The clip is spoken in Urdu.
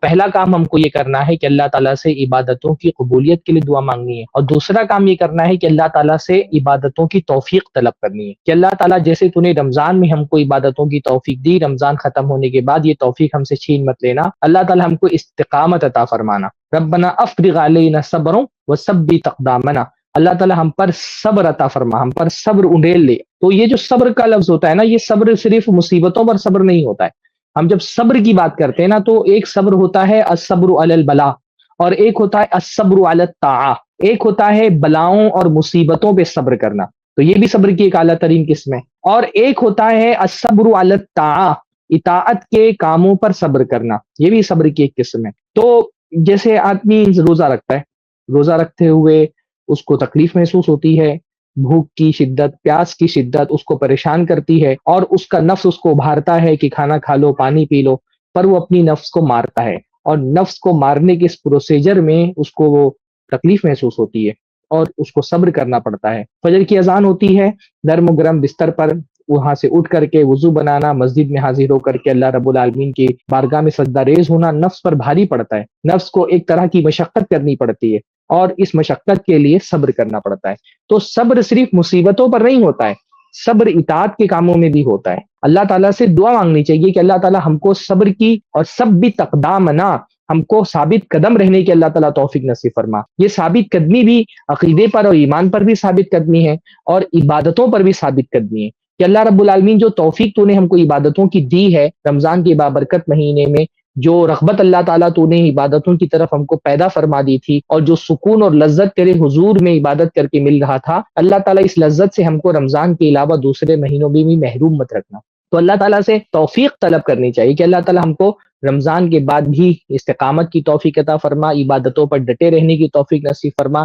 پہلا کام ہم کو یہ کرنا ہے کہ اللہ تعالیٰ سے عبادتوں کی قبولیت کے لیے دعا مانگنی ہے، اور دوسرا کام یہ کرنا ہے کہ اللہ تعالیٰ سے عبادتوں کی توفیق طلب کرنی ہے کہ اللہ تعالیٰ جیسے تو نے رمضان میں ہم کو عبادتوں کی توفیق دی، رمضان ختم ہونے کے بعد یہ توفیق ہم سے چھین مت لینا، اللہ تعالیٰ ہم کو استقامت عطا فرمانا۔ ربنا افرغ علینا صبرا وثبت اقدامنا، اللہ تعالیٰ ہم پر صبر عطا فرما، ہم پر صبر انڈیل لے۔ تو یہ جو صبر کا لفظ ہوتا ہے نا، یہ صبر صرف مصیبتوں پر صبر نہیں ہوتا ہے۔ ہم جب صبر کی بات کرتے ہیں نا، تو ایک صبر ہوتا ہے الصبر علی البلاء، اور ایک ہوتا ہے الصبر علی الطاعہ، ایک ہوتا ہے بلاؤں اور مصیبتوں پہ صبر کرنا، تو یہ بھی صبر کی ایک اعلیٰ ترین قسم ہے۔ اور ایک ہوتا ہے الصبر علی الطاعہ، اطاعت کے کاموں پر صبر کرنا، یہ بھی صبر کی ایک قسم ہے۔ تو جیسے آدمی روزہ رکھتا ہے، روزہ رکھتے ہوئے اس کو تکلیف محسوس ہوتی ہے، بھوک کی شدت، پیاس کی شدت اس کو پریشان کرتی ہے، اور اس کا نفس اس کو ابھارتا ہے کہ کھانا کھا لو، پانی پی لو، پر وہ اپنی نفس کو مارتا ہے، اور نفس کو مارنے کے اس پروسیجر میں اس کو وہ تکلیف محسوس ہوتی ہے اور اس کو صبر کرنا پڑتا ہے۔ فجر کی اذان ہوتی ہے، نرم و گرم بستر پر وہاں سے اٹھ کر کے وضو بنانا، مسجد میں حاضر ہو کر کے اللہ رب العالمین کی بارگاہ میں سجدہ ریز ہونا نفس پر بھاری پڑتا ہے، نفس کو ایک طرح کی مشقت کرنی پڑتی ہے، اور اس مشقت کے لیے صبر کرنا پڑتا ہے۔ تو صبر صرف مصیبتوں پر نہیں ہوتا ہے، صبر اطاعت کے کاموں میں بھی ہوتا ہے۔ اللہ تعالیٰ سے دعا مانگنی چاہیے کہ اللہ تعالیٰ ہم کو صبر کی اور ثبت اقدامنا، ہم کو ثابت قدم رہنے کی اللہ تعالیٰ توفیق نصیب فرما۔ یہ ثابت قدمی بھی عقیدے پر اور ایمان پر بھی ثابت قدمی ہے، اور عبادتوں پر بھی ثابت قدمی ہے کہ اللہ رب العالمین جو توفیق تو نے ہم کو عبادتوں کی دی ہے رمضان کے بابرکت مہینے میں، جو رغبت اللہ تعالیٰ تو نے عبادتوں کی طرف ہم کو پیدا فرما دی تھی، اور جو سکون اور لذت تیرے حضور میں عبادت کر کے مل رہا تھا، اللہ تعالیٰ اس لذت سے ہم کو رمضان کے علاوہ دوسرے مہینوں میں بھی محروم مت رکھنا۔ تو اللہ تعالیٰ سے توفیق طلب کرنی چاہیے کہ اللہ تعالیٰ ہم کو رمضان کے بعد بھی استقامت کی توفیق عطا فرما، عبادتوں پر ڈٹے رہنے کی توفیق نصیب فرما،